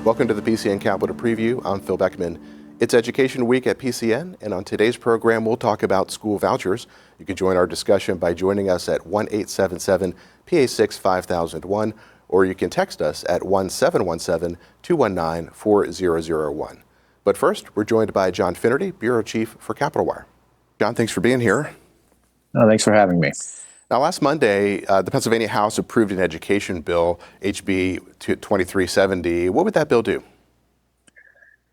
Welcome to the PCN Capitol Preview. I'm Phil Beckman. It's Education Week at PCN, and on today's program, we'll talk about school vouchers. You can join our discussion by joining us at 1-877-PA6-5001, or you can text us at 1-717-219-4001. But first, we're joined by John Finnerty, Bureau Chief for Capitolwire. John, thanks for being here. Oh, thanks for having me. Now, last Monday, the Pennsylvania House approved an education bill, HB 2370. What would that bill do?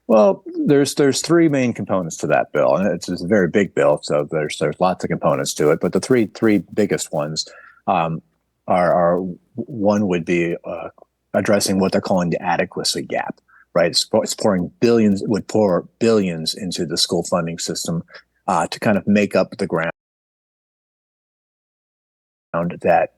Well, there's three main components to that bill, and it's a very big bill, so there's lots of components to it. But the three biggest ones are one would be addressing what they're calling the adequacy gap. Right, it's pouring billions into the school funding system to kind of make up the ground that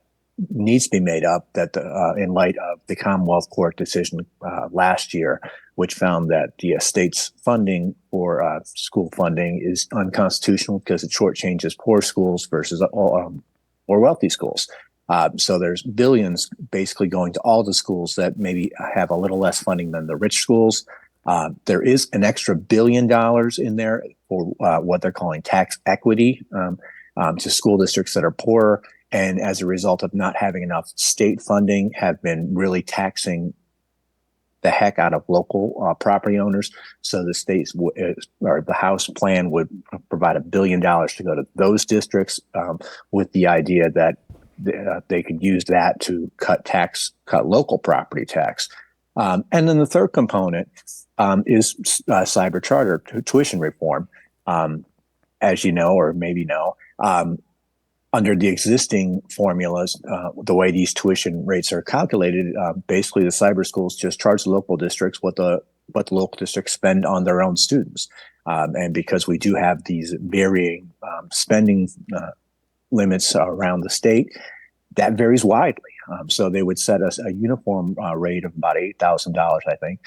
needs to be made up that in light of the Commonwealth Court decision last year, which found that the state's funding for school funding is unconstitutional because it shortchanges poor schools versus more wealthy schools. So there's billions basically going to all the schools that maybe have a little less funding than the rich schools. There is an extra $1 billion in there for what they're calling tax equity to school districts that are poorer. And as a result of not having enough state funding, have been really taxing the heck out of local property owners. So the states or the House plan would provide $1 billion to go to those districts with the idea that they could use that to cut local property tax. And then the third component is cyber charter tuition reform. As you know, or maybe know, under the existing formulas, the way these tuition rates are calculated, basically the cyber schools just charge the local districts what the local districts spend on their own students. And because we do have these varying spending limits around the state, that varies widely. So they would set us a uniform rate of about $8,000, I think.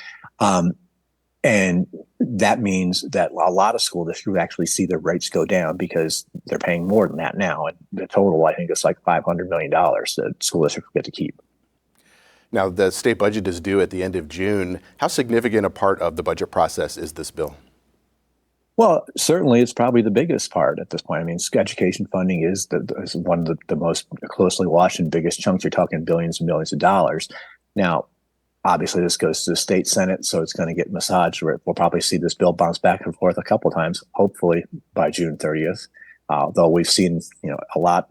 And that means that a lot of school districts actually see their rates go down because they're paying more than that now. And the total, I think, is like $500 million that school districts get to keep. Now, the state budget is due at the end of June. How significant a part of the budget process is this bill? Well, certainly it's probably the biggest part at this point. I mean, education funding is one of the most closely watched and biggest chunks. You're talking billions and millions of dollars. Now, obviously, this goes to the state Senate, so it's going to get massaged. We'll probably see this bill bounce back and forth a couple of times, hopefully by June 30th. Though we've seen, a lot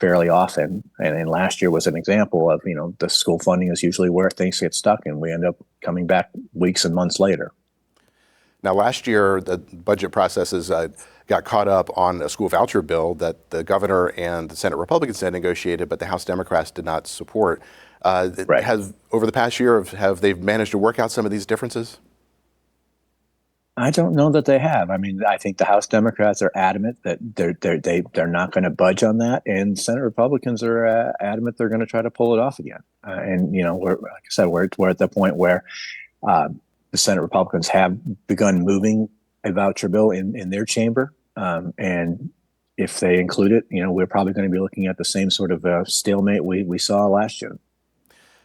fairly often, and last year was an example of, the school funding is usually where things get stuck, and we end up coming back weeks and months later. Now, last year, the budget processes got caught up on a school voucher bill that the governor and the Senate Republicans had negotiated, but the House Democrats did not support. Right. Over the past year, have they managed to work out some of these differences? I don't know that they have. I mean, I think the House Democrats are adamant that they're not going to budge on that, and Senate Republicans are adamant they're going to try to pull it off again. And like I said, we're at the point where the Senate Republicans have begun moving a voucher bill in their chamber, and if they include it, we're probably going to be looking at the same sort of stalemate we saw last June.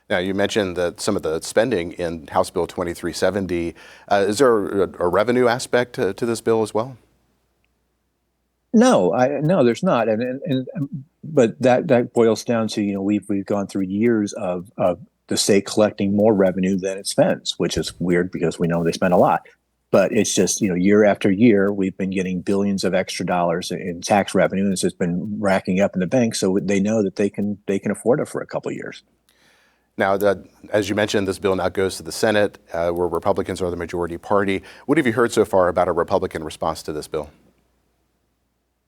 Now, you mentioned that some of the spending in House Bill 2370. Is there a revenue aspect to this bill as well? No, there's not. But that boils down to, we've gone through years of the state collecting more revenue than it spends, which is weird because we know they spend a lot. But it's just, year after year, we've been getting billions of extra dollars in tax revenue, and it's just been racking up in the bank. So they know that they can afford it for a couple of years. Now, as you mentioned, this bill now goes to the Senate, where Republicans are the majority party. What have you heard so far about a Republican response to this bill?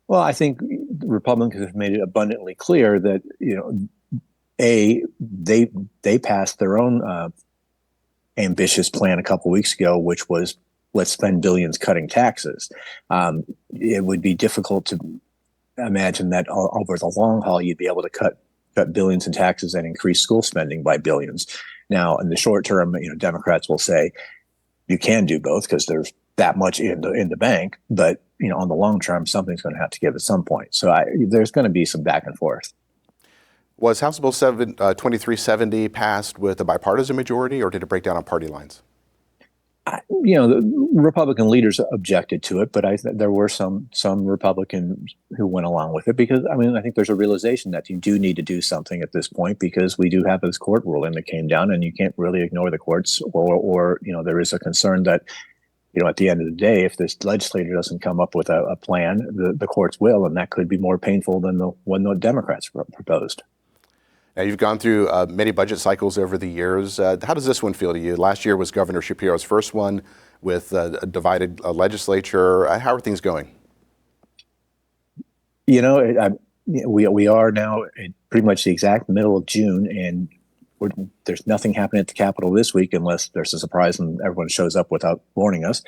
Well, I think the Republicans have made it abundantly clear that, they passed their own ambitious plan a couple of weeks ago, which was let's spend billions cutting taxes. It would be difficult to imagine that over the long haul you'd be able to cut billions in taxes and increase school spending by billions. Now, in the short term, Democrats will say you can do both because there's that much in the bank. But on the long term, something's going to have to give at some point. So there's going to be some back and forth. Was House Bill 2370 passed with a bipartisan majority, or did it break down on party lines? The Republican leaders objected to it, but there were some Republicans who went along with it because I think there's a realization that you do need to do something at this point because we do have this court ruling that came down, and you can't really ignore the courts, or there is a concern that at the end of the day, if this legislature doesn't come up with a plan, the courts will, and that could be more painful than the one the Democrats proposed. Now, you've gone through many budget cycles over the years. How does this one feel to you? Last year was Governor Shapiro's first one with a divided legislature. How are things going? We are now in pretty much the exact middle of June, and there's nothing happening at the Capitol this week unless there's a surprise and everyone shows up without warning us.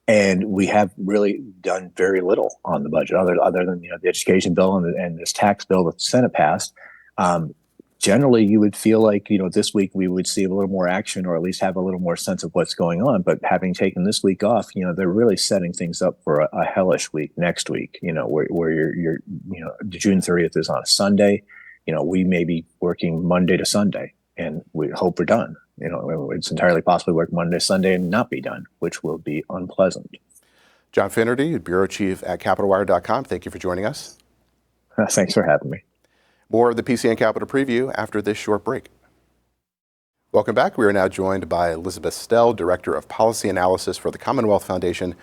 And we have really done very little on the budget other than the education bill and this tax bill that the Senate passed. Generally, you would feel like, this week we would see a little more action or at least have a little more sense of what's going on. But having taken this week off, they're really setting things up for a hellish week next week, where you're June 30th is on a Sunday. We may be working Monday to Sunday, and we hope we're done. It's entirely possible to work Monday to Sunday and not be done, which will be unpleasant. John Finnerty, Bureau Chief at Capitolwire.com. Thank you for joining us. Thanks for having me. More of the PCN Capitol Preview after this short break. Welcome back. We are now joined by Elizabeth Stelle, Director of Policy Analysis for the Commonwealth Foundation,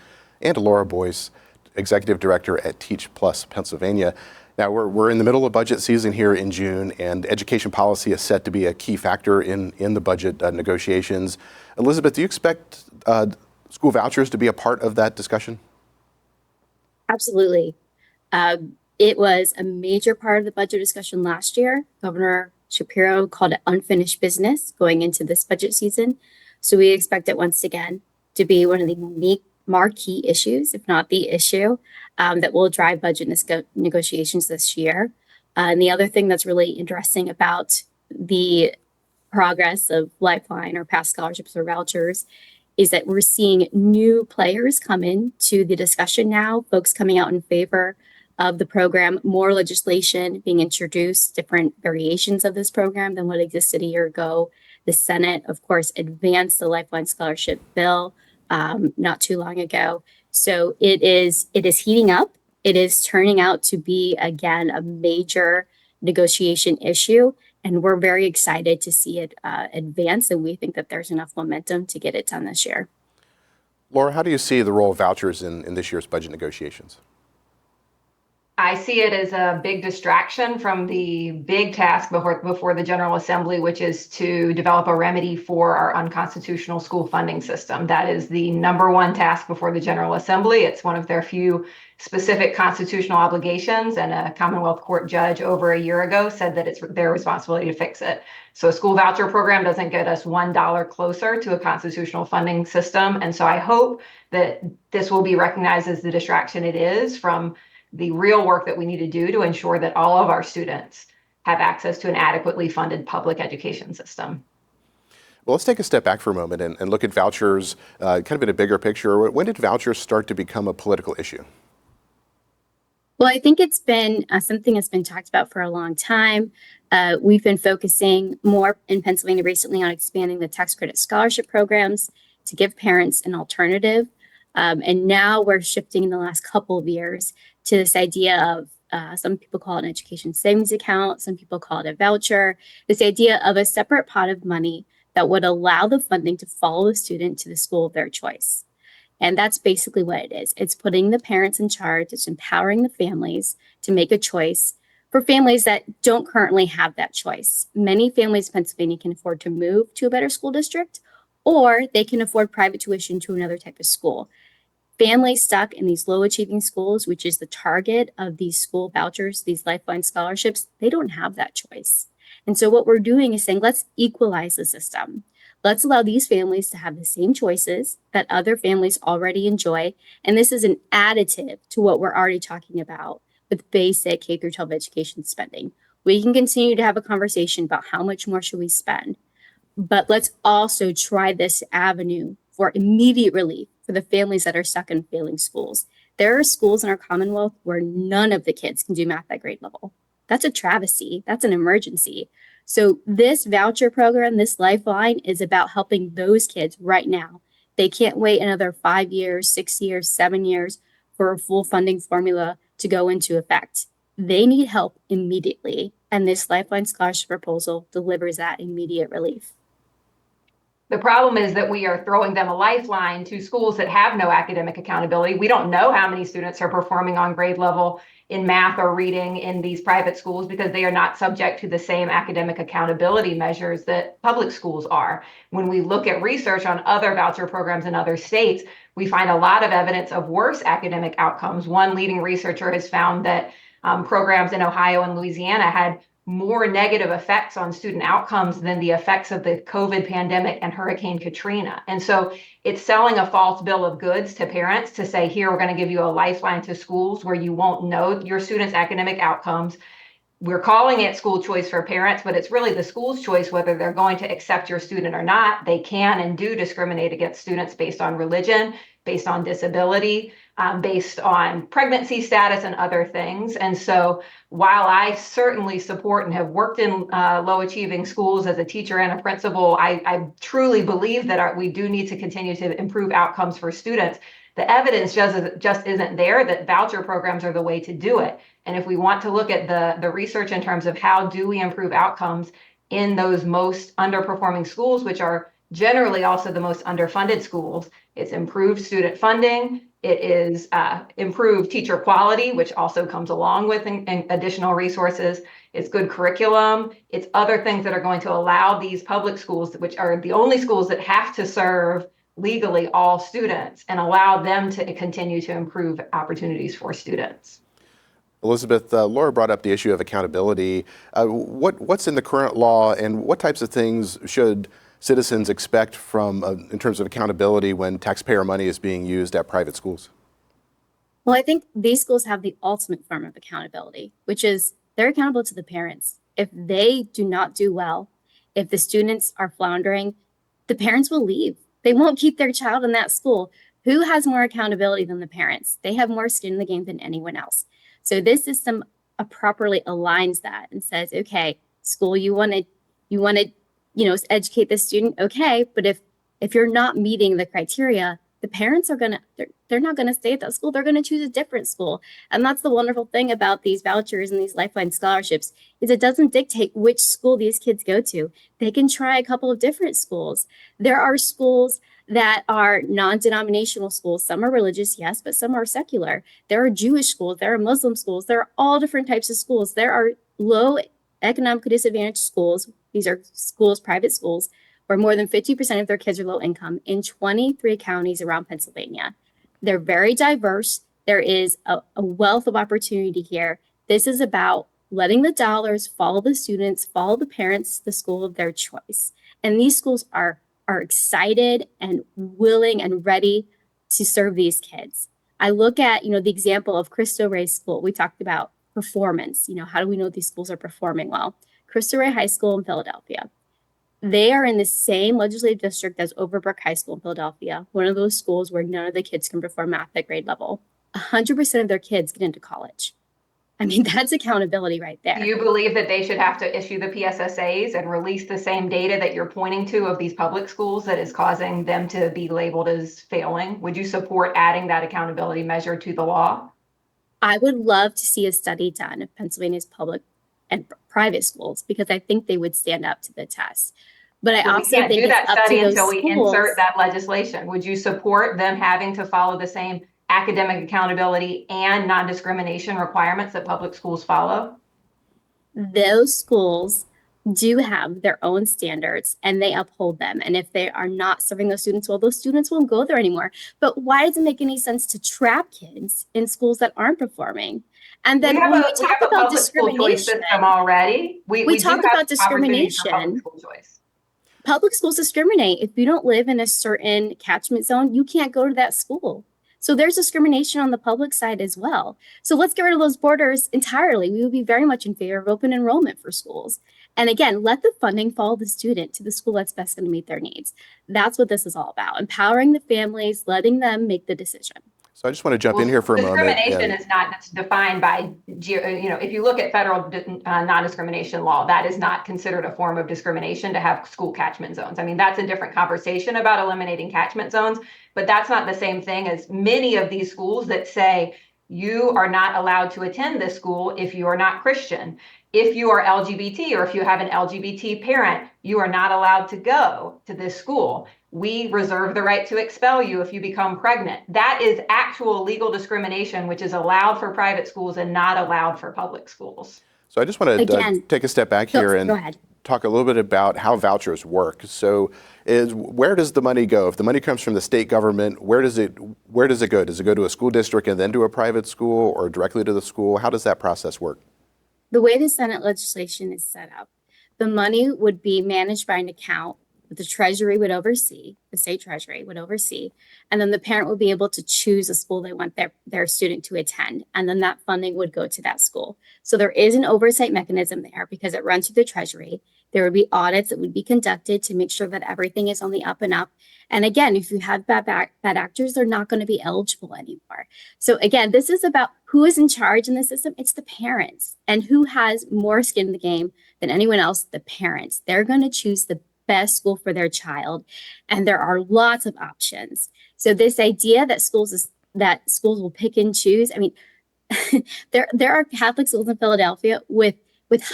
and Laura Boyce, Executive Director at Teach Plus Pennsylvania. Now, we're in the middle of budget season here in June, and education policy is set to be a key factor in the budget negotiations. Elizabeth, do you expect school vouchers to be a part of that discussion? Absolutely. It was a major part of the budget discussion last year. Governor Shapiro called it unfinished business going into this budget season. So we expect it once again to be one of the marquee issues, if not the issue, that will drive budget negotiations this year. And the other thing that's really interesting about the progress of Lifeline or past scholarships or vouchers is that we're seeing new players come in to the discussion now, folks coming out in favor of the program, more legislation being introduced, different variations of this program than what existed a year ago. The Senate, of course, advanced the Lifeline Scholarship bill not too long ago. So it is heating up. It is turning out to be, again, a major negotiation issue. And we're very excited to see it advance. And we think that there's enough momentum to get it done this year. Laura, how do you see the role of vouchers in this year's budget negotiations? I see it as a big distraction from the big task before the General Assembly, which is to develop a remedy for our unconstitutional school funding system. That is the number one task before the General Assembly. It's one of their few specific constitutional obligations, and a Commonwealth Court judge over a year ago said that it's their responsibility to fix it. So a school voucher program doesn't get us $1 closer to a constitutional funding system. And so I hope that this will be recognized as the distraction it is from the real work that we need to do to ensure that all of our students have access to an adequately funded public education system. Well, let's take a step back for a moment and look at vouchers kind of in a bigger picture. When did vouchers start to become a political issue? Well, I think it's been something that's been talked about for a long time. We've been focusing more in Pennsylvania recently on expanding the tax credit scholarship programs to give parents an alternative. And now we're shifting in the last couple of years to this idea of some people call it an education savings account, some people call it a voucher, this idea of a separate pot of money that would allow the funding to follow the student to the school of their choice. And that's basically what it is. It's putting the parents in charge. It's empowering the families to make a choice for families that don't currently have that choice. Many families in Pennsylvania can afford to move to a better school district, or they can afford private tuition to another type of school. Families stuck in these low achieving schools, which is the target of these school vouchers, these Lifeline scholarships, they don't have that choice. And so what we're doing is saying, let's equalize the system. Let's allow these families to have the same choices that other families already enjoy. And this is an additive to what we're already talking about with basic K through 12 education spending. We can continue to have a conversation about how much more should we spend, but let's also try this avenue for immediate relief for the families that are stuck in failing schools. There are schools in our Commonwealth where none of the kids can do math at grade level. that's a travesty. That's an emergency. So this voucher program, this lifeline is about helping those kids right now. They can't wait another 5 years, 6 years, 7 years for a full funding formula to go into effect. They need help immediately. And this Lifeline Scholarship proposal delivers that immediate relief. The problem is that we are throwing them a lifeline to schools that have no academic accountability. We don't know how many students are performing on grade level in math or reading in these private schools because they are not subject to the same academic accountability measures that public schools are. When we look at research on other voucher programs in other states, we find a lot of evidence of worse academic outcomes. One leading researcher has found that programs in Ohio and Louisiana had more negative effects on student outcomes than the effects of the COVID pandemic and Hurricane Katrina. And so it's selling a false bill of goods to parents to say, here, we're going to give you a lifeline to schools where you won't know your students' academic outcomes. We're calling it school choice for parents, but it's really the school's choice whether they're going to accept your student or not. They can and do discriminate against students based on religion, based on disability, based on pregnancy status and other things. And so while I certainly support and have worked in low achieving schools as a teacher and a principal, I truly believe that we do need to continue to improve outcomes for students. The evidence just isn't there that voucher programs are the way to do it. And if we want to look at the research in terms of how do we improve outcomes in those most underperforming schools, which are generally also the most underfunded schools, it's improved student funding. It is improved teacher quality, which also comes along with additional resources. It's good curriculum. It's other things that are going to allow these public schools, which are the only schools that have to serve legally all students, and allow them to continue to improve opportunities for students. Elizabeth, Laura brought up the issue of accountability. What's in the current law, and what types of things should citizens expect from in terms of accountability when taxpayer money is being used at private schools? Well, I think these schools have the ultimate form of accountability, which is they're accountable to the parents. If they do not do well, if the students are floundering, the parents will leave. They won't keep their child in that school. Who has more accountability than the parents? They have more skin in the game than anyone else. So this system properly aligns that and says, okay, school, you want to educate the student, okay, but if you're not meeting the criteria, the parents are they're not gonna stay at that school. They're gonna choose a different school. And that's the wonderful thing about these vouchers and these Lifeline scholarships is it doesn't dictate which school these kids go to. They can try a couple of different schools. There are schools that are non-denominational schools. Some are religious, yes, but some are secular. There are Jewish schools, there are Muslim schools, there are all different types of schools. There are low economically disadvantaged schools. These are schools, private schools, where more than 50% of their kids are low income in 23 counties around Pennsylvania. They're very diverse. There is a wealth of opportunity here. This is about letting the dollars follow the students, follow the parents, the school of their choice. And these schools are excited and willing and ready to serve these kids. I look at, the example of Cristo Rey School. We talked about performance. How do we know these schools are performing well? Cristo Rey High School in Philadelphia. They are in the same legislative district as Overbrook High School in Philadelphia, one of those schools where none of the kids can perform math at grade level. 100% of their kids get into college. I mean, that's accountability right there. Do you believe that they should have to issue the PSSAs and release the same data that you're pointing to of these public schools that is causing them to be labeled as failing? Would you support adding that accountability measure to the law? I would love to see a study done of Pennsylvania's public and private schools because I think they would stand up to the test. But I also can't think do that it's up study to those until we schools. insert that legislation. Would you support them having to follow the same academic accountability and non-discrimination requirements that public schools follow? Those schools do have their own standards and they uphold them. And if they are not serving those students well, those students won't go there anymore. But why does it make any sense to trap kids in schools that aren't performing? And then when we talk about discrimination already, we talk about discrimination. Public schools discriminate. If you don't live in a certain catchment zone, you can't go to that school. So there's discrimination on the public side as well. So let's get rid of those borders entirely. We would be very much in favor of open enrollment for schools. And again, let the funding follow the student to the school that's best going to meet their needs. That's what this is all about. Empowering the families, letting them make the decision. So I just want to jump in here for a moment. Discrimination is not defined by, if you look at federal non-discrimination law, that is not considered a form of discrimination to have school catchment zones. I mean, that's a different conversation about eliminating catchment zones, but that's not the same thing as many of these schools that say you are not allowed to attend this school if you are not Christian. If you are LGBT or if you have an LGBT parent, you are not allowed to go to this school. We reserve the right to expel you if you become pregnant. That is actual legal discrimination, which is allowed for private schools and not allowed for public schools. So I just want to take a step back here and talk a little bit about how vouchers work. So where does the money go? If the money comes from the state government, where does it go? Does it go to a school district and then to a private school or directly to the school? How does that process work? The way the Senate legislation is set up, the money would be managed by an account that the Treasury would oversee, the state Treasury would oversee, and then the parent would be able to choose a school they want their student to attend, and then that funding would go to that school. So there is an oversight mechanism there because it runs through the Treasury. There would be audits that would be conducted to make sure that everything is on the up and up. And again, if you have bad actors, they're not going to be eligible anymore. So again, this is about who is in charge in the system. It's the parents. And who has more skin in the game than anyone else? The parents. They're going to choose the best school for their child. And there are lots of options. So this idea that schools will pick and choose, I mean, there are Catholic schools in Philadelphia with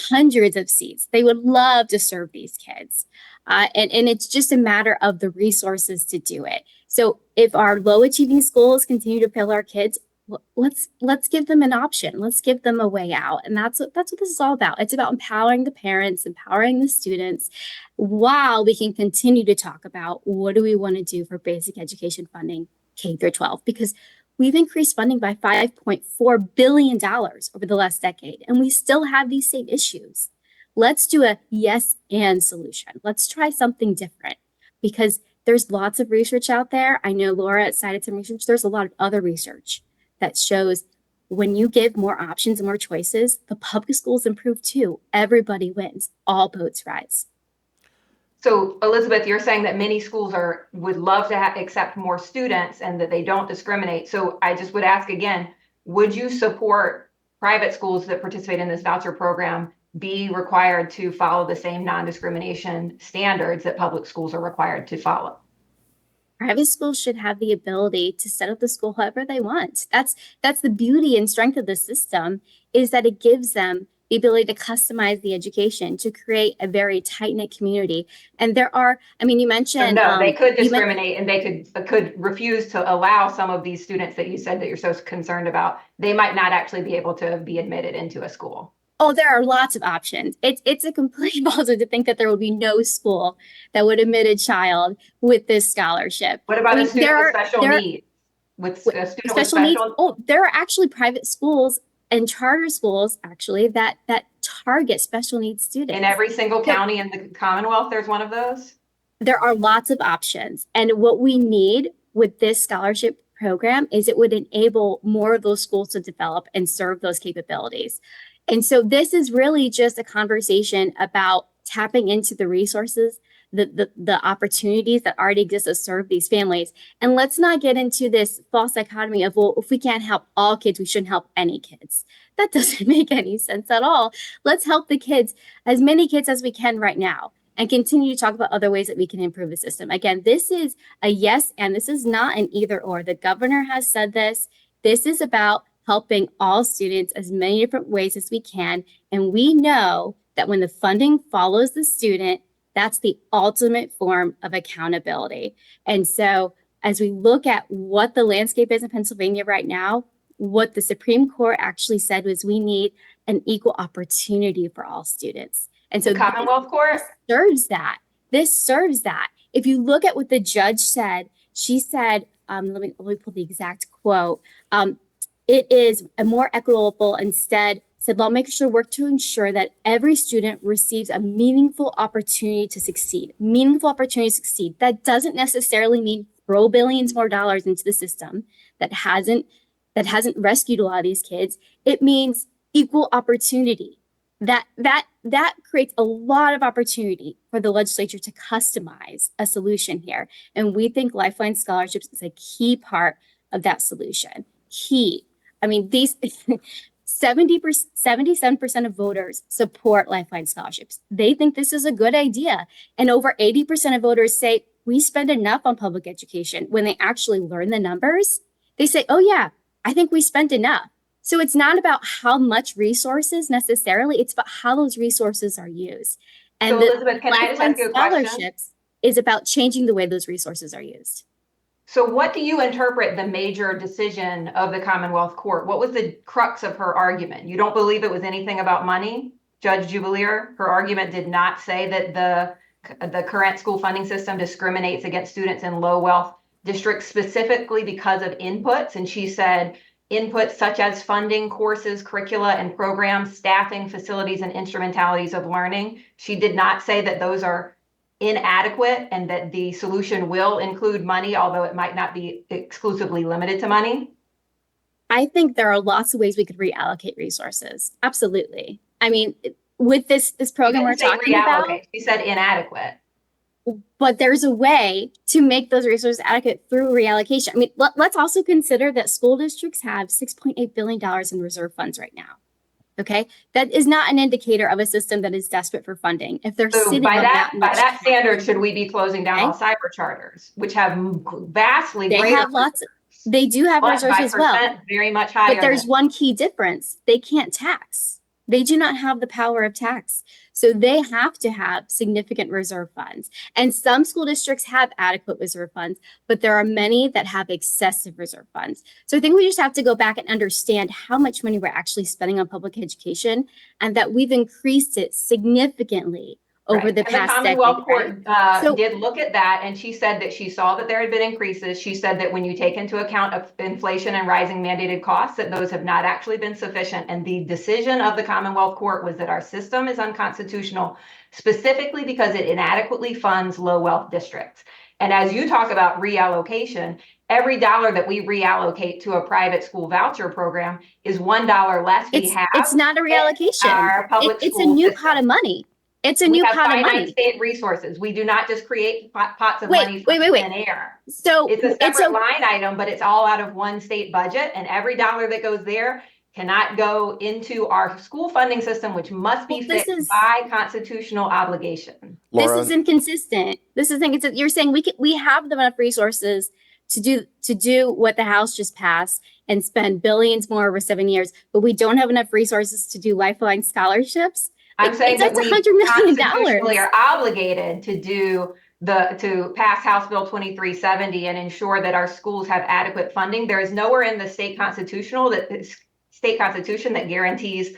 hundreds of seats. They would love to serve these kids. And it's just a matter of the resources to do it. So if our low achieving schools continue to fail our kids, let's give them an option. Let's give them a way out. And that's what this is all about. It's about empowering the parents, empowering the students, while we can continue to talk about what do we want to do for basic education funding K through 12, because we've increased funding by $5.4 billion over the last decade, and we still have these same issues. Let's do a yes and solution. Let's try something different, because there's lots of research out there. I know Laura cited some research. There's a lot of other research that shows when you give more options and more choices, the public schools improve too. Everybody wins. All boats rise. So, Elizabeth, you're saying that many schools would love to accept more students and that they don't discriminate. So I just would ask again, would you support private schools that participate in this voucher program be required to follow the same non-discrimination standards that public schools are required to follow? Private schools should have the ability to set up the school however they want. That's the beauty and strength of the system, is that it gives them the ability to customize the education, to create a very tight-knit community. And there are, I mean, you mentioned— No, they could discriminate and they could refuse to allow some of these students that you said that you're so concerned about. They might not actually be able to be admitted into a school. Oh, there are lots of options. It's a complete falsehood to think that there would be no school that would admit a child with this scholarship. What about a student with special needs? With special needs? Oh, there are actually private schools and charter schools actually that target special needs students. In every single county in the Commonwealth, there's one of those? There are lots of options. And what we need with this scholarship program is it would enable more of those schools to develop and serve those capabilities. And so this is really just a conversation about tapping into the resources, the opportunities that already exist to serve these families. And let's not get into this false dichotomy of, well, if we can't help all kids, we shouldn't help any kids. That doesn't make any sense at all. Let's help the kids, as many kids as we can right now, and continue to talk about other ways that we can improve the system. Again, this is a yes, and this is not an either or. The governor has said this. This is about helping all students as many different ways as we can. And we know that when the funding follows the student, that's the ultimate form of accountability. And so as we look at what the landscape is in Pennsylvania right now, what the Supreme Court actually said was we need an equal opportunity for all students. And so the Commonwealth Court serves that. This serves that. If you look at what the judge said, she said, let me pull the exact quote. It is a more equitable, instead said lawmakers should work to ensure that every student receives a meaningful opportunity to succeed. Meaningful opportunity to succeed. That doesn't necessarily mean throw billions more dollars into the system that hasn't rescued a lot of these kids. It means equal opportunity. That creates a lot of opportunity for the legislature to customize a solution here. And we think Lifeline scholarships is a key part of that solution. Key. I mean, these 77% of voters support Lifeline scholarships. They think this is a good idea. And over 80% of voters say we spend enough on public education. When they actually learn the numbers, they say, oh yeah, I think we spent enough. So it's not about how much resources necessarily, it's about how those resources are used. And So Elizabeth, can I just ask you a question? scholarships is about changing the way those resources are used. So what do you interpret the major decision of the Commonwealth Court? What was the crux of her argument? You don't believe it was anything about money? Judge Jubilier, her argument did not say that the current school funding system discriminates against students in low wealth districts specifically because of inputs. And she said inputs such as funding, courses, curricula, and programs, staffing, facilities, and instrumentalities of learning. She did not say that those are inadequate and that the solution will include money, although it might not be exclusively limited to money? I think there are lots of ways we could reallocate resources. Absolutely. I mean, with this program we're talking about, she said inadequate. but there's a way to make those resources adequate through reallocation. I mean, let's also consider that school districts have $6.8 billion in reserve funds right now. Okay, that is not an indicator of a system that is desperate for funding. If they're sitting by on that standard, should we be closing down all cyber charters, which have vastly they greater? Have lots. They do have reserves as well. Very much higher. But there's one key difference: they can't tax. They do not have the power of tax. So they have to have significant reserve funds. And some school districts have adequate reserve funds, but there are many that have excessive reserve funds. So I think we just have to go back and understand how much money we're actually spending on public education and that we've increased it significantly over the past decade. The Commonwealth Court did look at that, and she said that she saw that there had been increases. She said that when you take into account of inflation and rising mandated costs, that those have not actually been sufficient. And the decision of the Commonwealth Court was that our system is unconstitutional, specifically because it inadequately funds low wealth districts. And as you talk about reallocation, every dollar that we reallocate to a private school voucher program is $1 less we have. It's not a reallocation. Our public it's a new pot of money. It's a new pot of money. State resources. We do not just create pots of money from thin air. So it's a separate line item, but it's all out of one state budget, and every dollar that goes there cannot go into our school funding system, which must be fixed by constitutional obligation. Laura? This is inconsistent. You're saying we have enough resources to do what the House just passed and spend billions more over 7 years, but we don't have enough resources to do Lifeline scholarships. I'm saying that we $100 million constitutionally are obligated to pass House Bill 2370 and ensure that our schools have adequate funding. There is nowhere in the state constitution that guarantees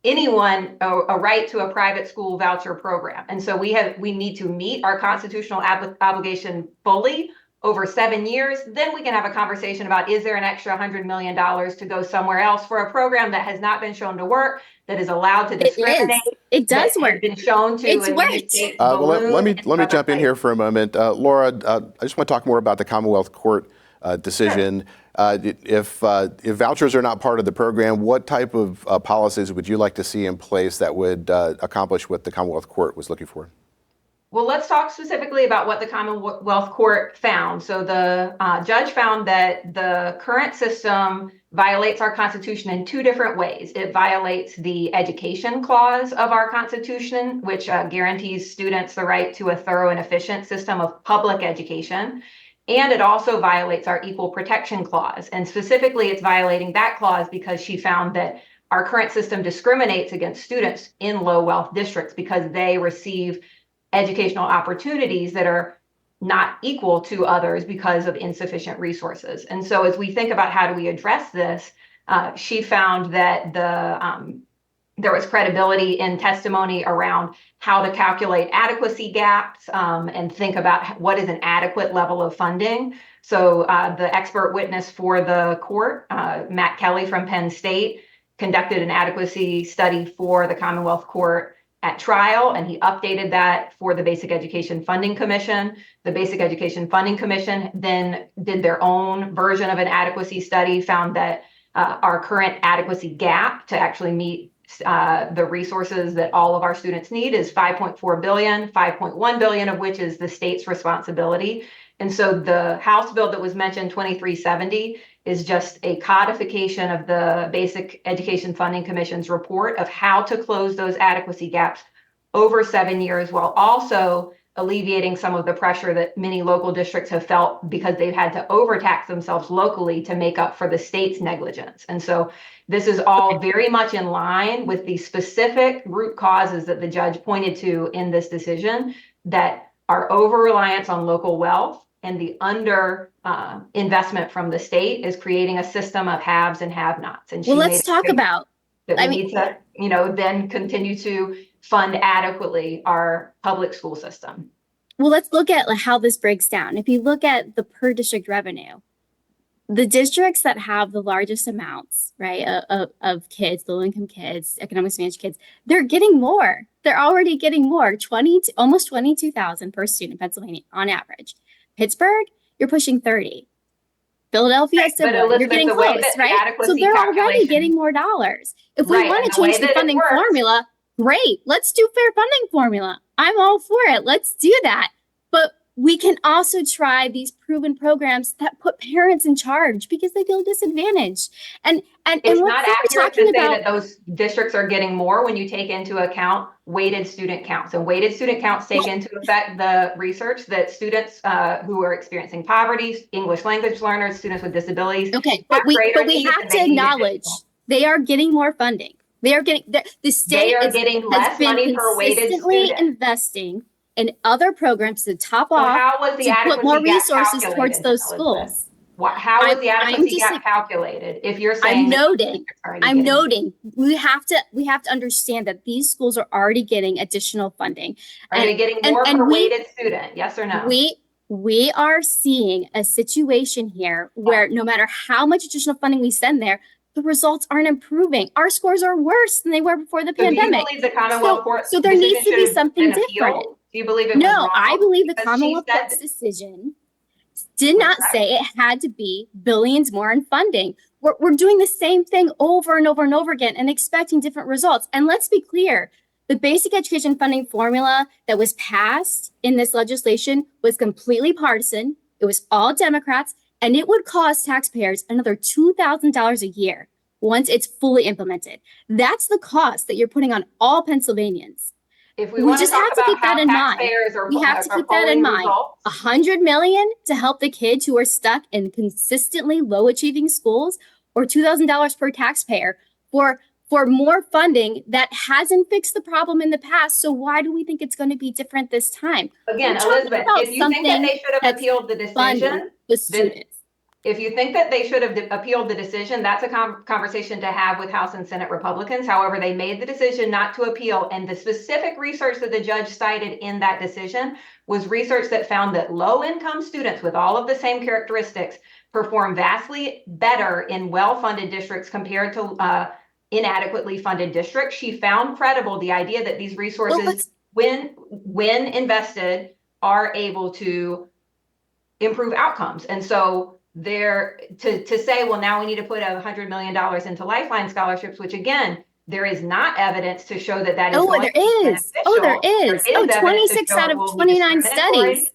anyone a right to a private school voucher program. And so we need to meet our constitutional obligation fully over 7 years. Then we can have a conversation about, is there an extra $100 million to go somewhere else for a program that has not been shown to work, that is allowed to discriminate? It does work. Been shown to. It's worked. Let me jump in here for a moment. Laura, I just want to talk more about the Commonwealth Court decision. Sure. If vouchers are not part of the program, what type of policies would you like to see in place that would accomplish what the Commonwealth Court was looking for? Well, let's talk specifically about what the Commonwealth Court found. So the judge found that the current system violates our Constitution in two different ways. It violates the education clause of our Constitution, which guarantees students the right to a thorough and efficient system of public education. And it also violates our Equal Protection Clause. And specifically, it's violating that clause because she found that our current system discriminates against students in low wealth districts because they receive educational opportunities that are not equal to others because of insufficient resources. And so as we think about how do we address this, she found that there was credibility in testimony around how to calculate adequacy gaps and think about what is an adequate level of funding. So the expert witness for the court, Matt Kelly from Penn State, conducted an adequacy study for the Commonwealth Court at trial, and he updated that for the Basic Education Funding Commission. The Basic Education Funding Commission then did their own version of an adequacy study, found that our current adequacy gap to actually meet the resources that all of our students need is $5.4 billion, $5.1 billion of which is the state's responsibility. And so the House bill that was mentioned, 2370, is just a codification of the Basic Education Funding Commission's report of how to close those adequacy gaps over 7 years, while also alleviating some of the pressure that many local districts have felt because they've had to overtax themselves locally to make up for the state's negligence. And so this is all very much in line with the specific root causes that the judge pointed to in this decision, that our over-reliance on local wealth and the under investment from the state is creating a system of haves and have-nots. And well, let's talk about that. We need to, then continue to fund adequately our public school system. Well, let's look at how this breaks down. If you look at the per district revenue, the districts that have the largest amounts, right, of kids, low-income kids, economic disadvantaged kids, they're getting more. They're already getting more, almost $22,000 per student in Pennsylvania on average. Pittsburgh, you're pushing 30. Philadelphia, similar. You're getting close, right? So they're already getting more dollars. If we want to change the funding formula, great. Let's do fair funding formula. I'm all for it. Let's do that. But we can also try these proven programs that put parents in charge because they feel disadvantaged. And it's not accurate to say that those districts are getting more when you take into account weighted student counts. And weighted student counts take into effect the research that students who are experiencing poverty, English language learners, students with disabilities. Okay, but we have to acknowledge they are getting more funding. They are getting the state is getting less money per weighted student. Investing in other programs to top off to put more resources towards those schools. How was the adequacy gap calculated? If you're saying I'm noting we have to understand that these schools are already getting additional funding. Are they getting more per weighted student? Yes or no? We are seeing a situation here where no matter how much additional funding we send there, the results aren't improving. Our scores are worse than they were before the pandemic. Do you believe the Commonwealth Court so there needs to be something different. Do you believe it was wrong? I believe the Commonwealth Court's decision did not say it had to be billions more in funding. We're doing the same thing over and over and over again and expecting different results. And let's be clear, the basic education funding formula that was passed in this legislation was completely partisan. It was all Democrats, and it would cost taxpayers another $2,000 a year once it's fully implemented. That's the cost that you're putting on all Pennsylvanians. If we just have to keep that in mind. We have to keep that in mind. $100 million to help the kids who are stuck in consistently low achieving schools, or $2,000 per taxpayer for more funding that hasn't fixed the problem in the past. So why do we think it's going to be different this time? Again, Elizabeth, if you think that they should have appealed the decision, if you think that they should have appealed the decision, that's a conversation to have with House and Senate Republicans. However, they made the decision not to appeal. And the specific research that the judge cited in that decision was research that found that low-income students with all of the same characteristics perform vastly better in well-funded districts compared to inadequately funded districts. She found credible the idea that these resources, when invested, are able to improve outcomes. And so there to say, well, now we need to put $100 million into Lifeline scholarships, which again, there is not evidence to show that is. Oh, there is. There is. 26 out of 29 studies.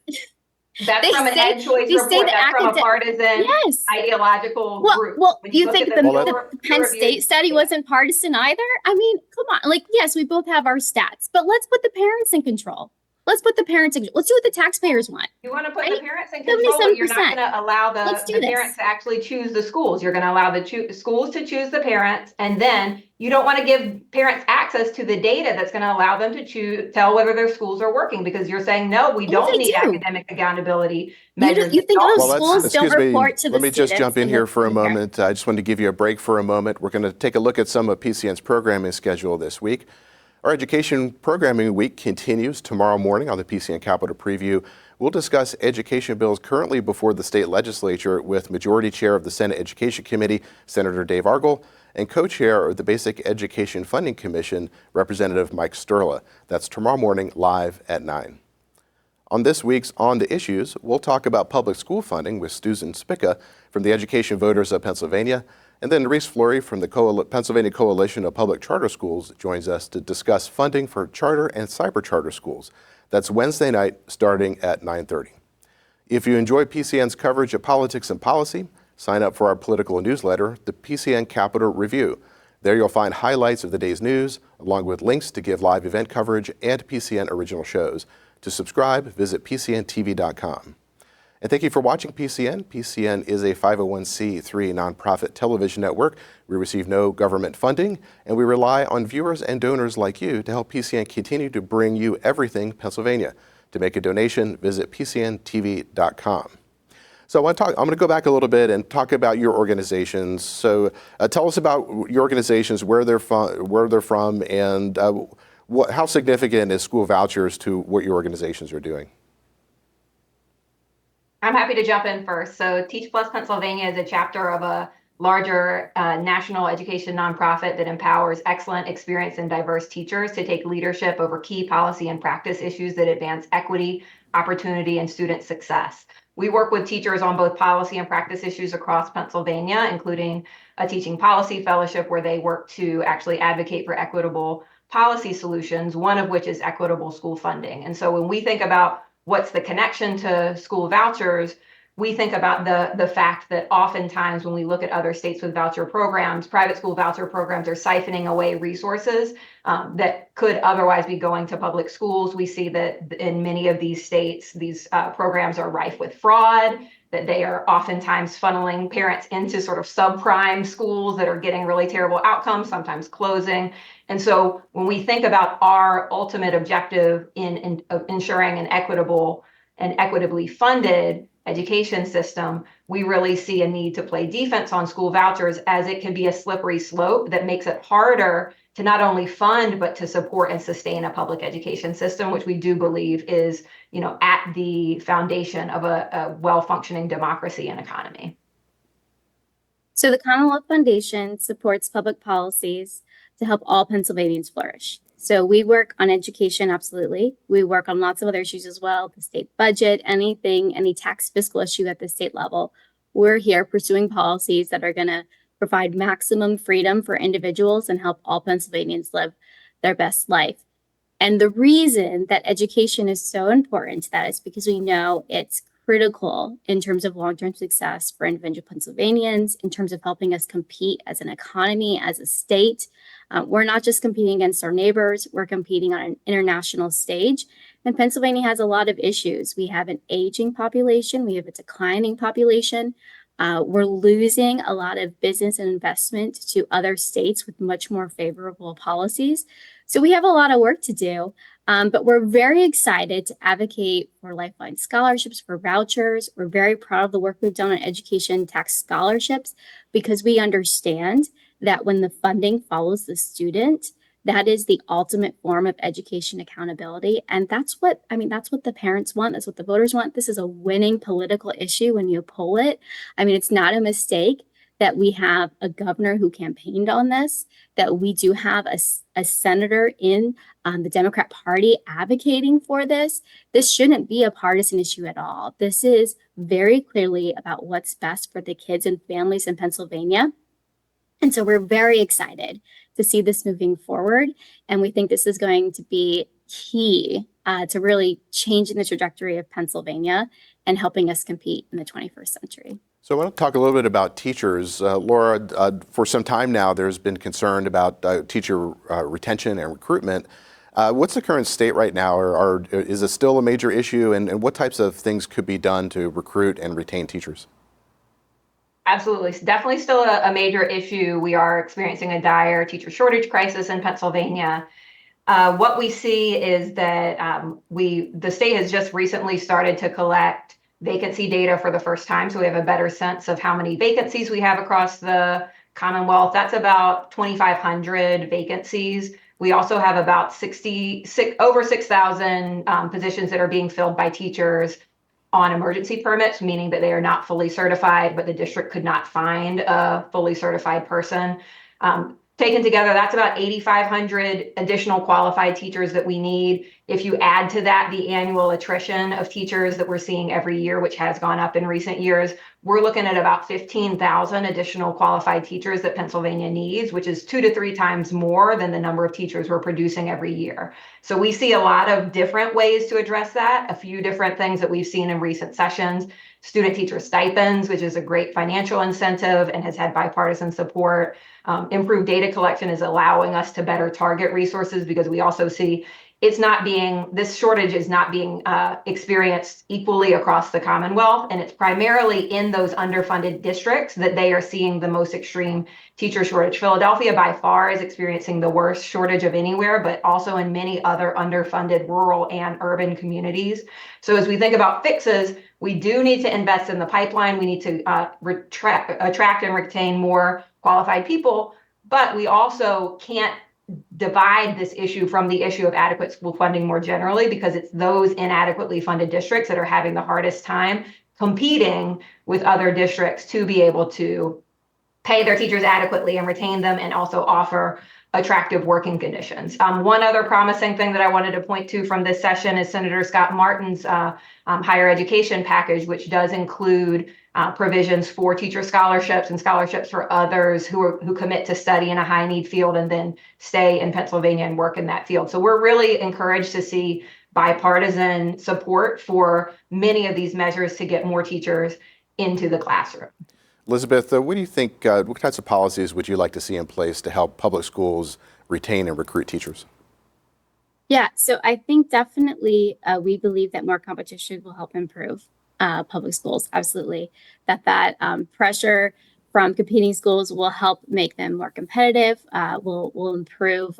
That's from an Ed Choice report. That's from a partisan, ideological group. Well, you think the Penn State study wasn't partisan either? I mean, come on. Yes, we both have our stats, but let's put the parents in control. Let's put the parents in. Let's do what the taxpayers want. You want to put the parents in control, but you're not going to allow the parents to actually choose the schools. You're going to allow the schools to choose the parents, and then you don't want to give parents access to the data that's going to allow them to tell whether their schools are working, because you're saying, no, we don't need academic accountability measures. You think those schools don't report to the Let me just jump in here for a moment. I just wanted to give you a break for a moment. We're going to take a look at some of PCN's programming schedule this week. Our Education Programming Week continues tomorrow morning on the PCN Capitol Preview. We'll discuss education bills currently before the state legislature with Majority Chair of the Senate Education Committee, Senator Dave Argel, and Co-Chair of the Basic Education Funding Commission, Representative Mike Stelle. That's tomorrow morning live at 9. On this week's On the Issues, we'll talk about public school funding with Susan Spica from the Education Voters of Pennsylvania. And then Reese Fleury from the Pennsylvania Coalition of Public Charter Schools joins us to discuss funding for charter and cyber charter schools. That's Wednesday night starting at 9:30. If you enjoy PCN's coverage of politics and policy, sign up for our political newsletter, the PCN Capitol Review. There you'll find highlights of the day's news, along with links to give live event coverage and PCN original shows. To subscribe, visit PCNTV.com. And thank you for watching PCN. PCN is a 501c3 nonprofit television network. We receive no government funding, and we rely on viewers and donors like you to help PCN continue to bring you everything Pennsylvania. To make a donation, visit PCNTV.com. So I'm going to go back a little bit and talk about your organizations. So tell us about your organizations, where they're from, and how significant is school vouchers to what your organizations are doing? I'm happy to jump in first. So Teach Plus Pennsylvania is a chapter of a larger national education nonprofit that empowers excellent, experienced, and diverse teachers to take leadership over key policy and practice issues that advance equity, opportunity, and student success. We work with teachers on both policy and practice issues across Pennsylvania, including a teaching policy fellowship where they work to actually advocate for equitable policy solutions, one of which is equitable school funding. And so when we think about what's the connection to school vouchers, we think about the fact that oftentimes when we look at other states with voucher programs, private school voucher programs are siphoning away resources that could otherwise be going to public schools. We see that in many of these states, these programs are rife with fraud, that they are oftentimes funneling parents into sort of subprime schools that are getting really terrible outcomes, sometimes closing. And so when we think about our ultimate objective in ensuring an equitable and equitably funded education system, we really see a need to play defense on school vouchers, as it can be a slippery slope that makes it harder to not only fund, but to support and sustain a public education system, which we do believe is, at the foundation of a well-functioning democracy and economy. So the Commonwealth Foundation supports public policies to help all Pennsylvanians flourish. So we work on education, absolutely. We work on lots of other issues as well, the state budget, any tax fiscal issue at the state level. We're here pursuing policies that are going to provide maximum freedom for individuals and help all Pennsylvanians live their best life. And the reason that education is so important to that is because we know it's critical in terms of long-term success for individual Pennsylvanians, in terms of helping us compete as an economy, as a state. We're not just competing against our neighbors, we're competing on an international stage. And Pennsylvania has a lot of issues. We have an aging population, we have a declining population. We're losing a lot of business and investment to other states with much more favorable policies. So we have a lot of work to do, but we're very excited to advocate for lifeline scholarships, for vouchers. We're very proud of the work we've done on education tax scholarships, because we understand that when the funding follows the student, that is the ultimate form of education accountability. And that's what the parents want. That's what the voters want. This is a winning political issue when you poll it. It's not a mistake that we have a governor who campaigned on this, that we do have a senator in the Democrat Party advocating for this. This shouldn't be a partisan issue at all. This is very clearly about what's best for the kids and families in Pennsylvania. And so we're very excited to see this moving forward. And we think this is going to be key to really changing the trajectory of Pennsylvania and helping us compete in the 21st century. So I want to talk a little bit about teachers. Laura, for some time now, there's been concern about teacher retention and recruitment. What's the current state right now? Or is it still a major issue? And what types of things could be done to recruit and retain teachers? Absolutely. It's definitely still a major issue. We are experiencing a dire teacher shortage crisis in Pennsylvania. What we see is that the state has just recently started to collect vacancy data for the first time. So we have a better sense of how many vacancies we have across the Commonwealth. That's about 2,500 vacancies. We also have about over 6,000 positions that are being filled by teachers on emergency permits, meaning that they are not fully certified, but the district could not find a fully certified person. Taken together, that's about 8,500 additional qualified teachers that we need. If you add to that the annual attrition of teachers that we're seeing every year, which has gone up in recent years, we're looking at about 15,000 additional qualified teachers that Pennsylvania needs, which is 2 to 3 times more than the number of teachers we're producing every year. So we see a lot of different ways to address that, a few different things that we've seen in recent sessions. Student teacher stipends, which is a great financial incentive and has had bipartisan support. Improved data collection is allowing us to better target resources, because we also see this shortage is not being experienced equally across the Commonwealth. And it's primarily in those underfunded districts that they are seeing the most extreme teacher shortage. Philadelphia by far is experiencing the worst shortage of anywhere, but also in many other underfunded rural and urban communities. So as we think about fixes, we do need to invest in the pipeline. We need to attract and retain more qualified people, but we also can't divide this issue from the issue of adequate school funding more generally, because it's those inadequately funded districts that are having the hardest time competing with other districts to be able to pay their teachers adequately and retain them, and also offer attractive working conditions. One other promising thing that I wanted to point to from this session is Senator Scott Martin's higher education package, which does include provisions for teacher scholarships and scholarships for others who commit to study in a high need field and then stay in Pennsylvania and work in that field. So we're really encouraged to see bipartisan support for many of these measures to get more teachers into the classroom. Elizabeth, what do you think, what kinds of policies would you like to see in place to help public schools retain and recruit teachers? Yeah, so I think definitely we believe that more competition will help improve public schools. Absolutely. That pressure from competing schools will help make them more competitive, will improve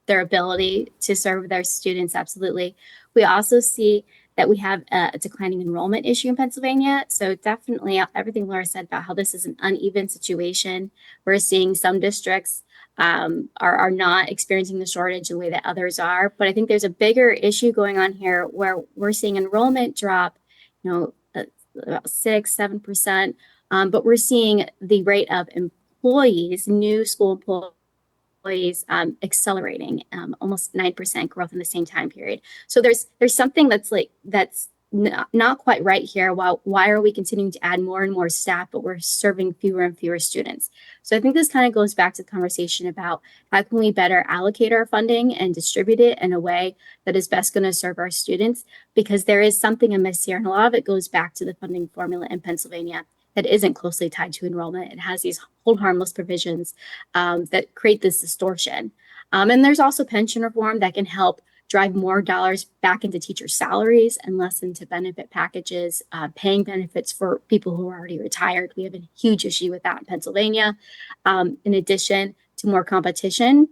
their ability to serve their students. Absolutely. We also see that we have a declining enrollment issue in Pennsylvania. So definitely everything Laura said about how this is an uneven situation. We're seeing some districts are not experiencing the shortage the way that others are. But I think there's a bigger issue going on here where we're seeing enrollment drop, about 6-7%. But we're seeing the rate of employees, new school employees, accelerating, almost 9% growth in the same time period. So there's something that's not quite right here. Why are we continuing to add more and more staff, but we're serving fewer and fewer students? So I think this kind of goes back to the conversation about how can we better allocate our funding and distribute it in a way that is best going to serve our students, because there is something amiss here. And a lot of it goes back to the funding formula in Pennsylvania that isn't closely tied to enrollment. It has these hold harmless provisions that create this distortion. And there's also pension reform that can help drive more dollars back into teacher salaries and less into benefit packages, paying benefits for people who are already retired. We have a huge issue with that in Pennsylvania. In addition to more competition,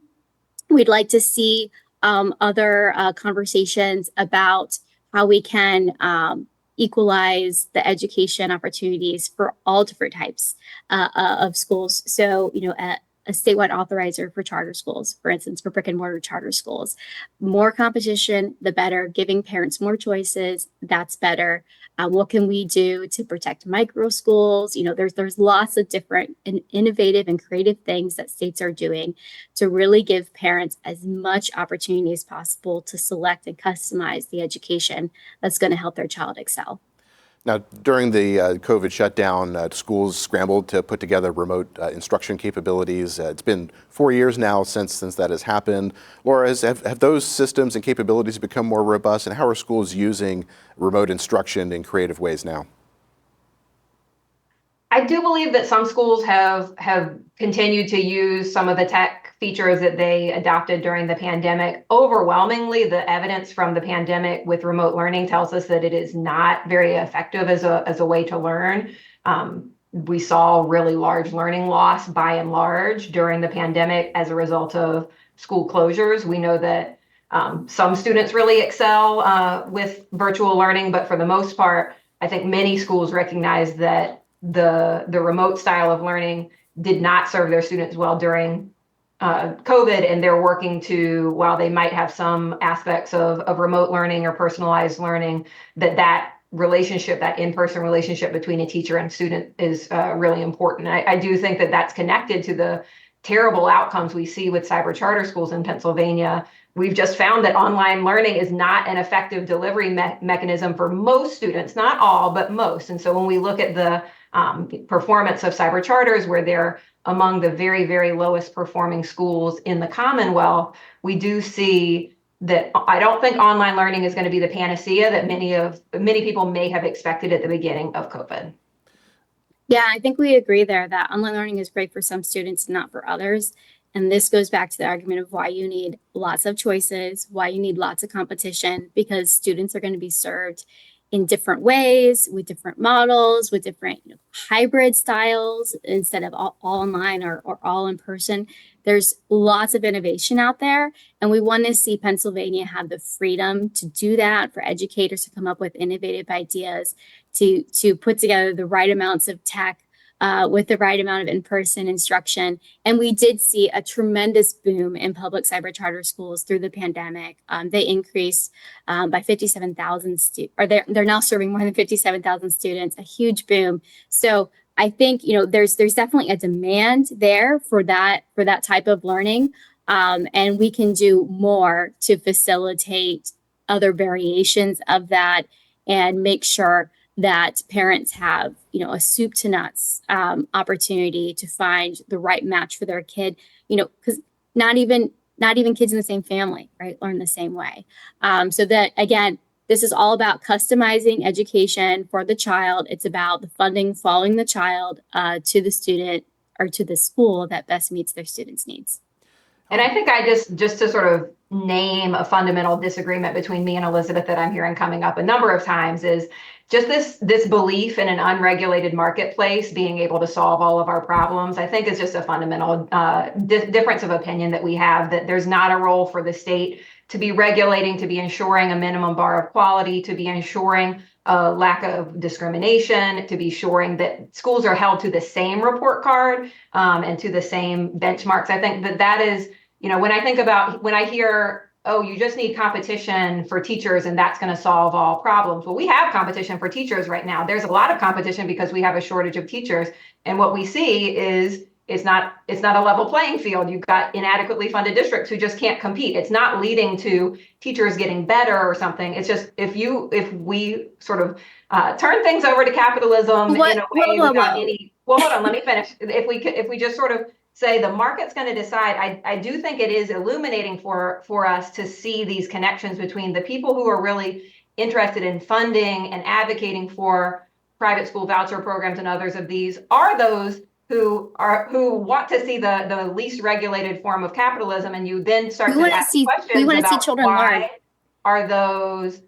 we'd like to see other conversations about how we can equalize the education opportunities for all different types of schools. So, a statewide authorizer for charter schools, for instance, for brick and mortar charter schools. More competition, the better. Giving parents more choices, that's better. What can we do to protect micro schools? There's lots of different and innovative and creative things that states are doing to really give parents as much opportunity as possible to select and customize the education that's going to help their child excel. Now, during the COVID shutdown, schools scrambled to put together remote instruction capabilities. It's been 4 years now since that has happened. Laura, have those systems and capabilities become more robust, and how are schools using remote instruction in creative ways now? I do believe that some schools have continued to use some of the tech features that they adopted during the pandemic. Overwhelmingly, the evidence from the pandemic with remote learning tells us that it is not very effective as a way to learn. We saw really large learning loss by and large during the pandemic as a result of school closures. We know that some students really excel with virtual learning, but for the most part, I think many schools recognize that the remote style of learning did not serve their students well during COVID, and they're working to, while they might have some aspects of remote learning or personalized learning, that relationship, that in-person relationship between a teacher and student is really important. I do think that that's connected to the terrible outcomes we see with cyber charter schools in Pennsylvania. We've just found that online learning is not an effective delivery mechanism for most students, not all, but most. And so when we look at the performance of cyber charters, where they're among the very, very lowest performing schools in the Commonwealth, we do see that I don't think online learning is going to be the panacea that many people may have expected at the beginning of COVID. Yeah, I think we agree there that online learning is great for some students, not for others. And this goes back to the argument of why you need lots of choices, why you need lots of competition, because students are going to be served in different ways, with different models, with different hybrid styles instead of all online or all in person. There's lots of innovation out there, and we want to see Pennsylvania have the freedom to do that, for educators to come up with innovative ideas, to put together the right amounts of tech with the right amount of in-person instruction. And we did see a tremendous boom in public cyber charter schools through the pandemic. They increased by 57,000 students, or they're now serving more than 57,000 students, a huge boom. So I think, there's definitely a demand there for that type of learning. And we can do more to facilitate other variations of that and make sure that parents have, a soup to nuts opportunity to find the right match for their kid, because not even kids in the same family, right, learn the same way. So that, again, this is all about customizing education for the child. It's about the funding following the child to the student or to the school that best meets their students' needs. And I think I just to sort of name a fundamental disagreement between me and Elizabeth that I'm hearing coming up a number of times is just this belief in an unregulated marketplace being able to solve all of our problems. I think is just a fundamental difference of opinion that we have, that there's not a role for the state to be regulating, to be ensuring a minimum bar of quality, to be ensuring a lack of discrimination, to be ensuring that schools are held to the same report card and to the same benchmarks. I think that is, when I hear, oh, you just need competition for teachers and that's going to solve all problems. Well, we have competition for teachers right now. There's a lot of competition because we have a shortage of teachers. And what we see is it's not a level playing field. You've got inadequately funded districts who just can't compete. It's not leading to teachers getting better or something. It's just if we sort of turn things over to capitalism in a way without any. Well, hold on, let me finish. If we just sort of say the market's going to decide, I do think it is illuminating for us to see these connections between the people who are really interested in funding and advocating for private school voucher programs and others of these are those who want to see the least regulated form of capitalism, and you then start to ask questions about why are those,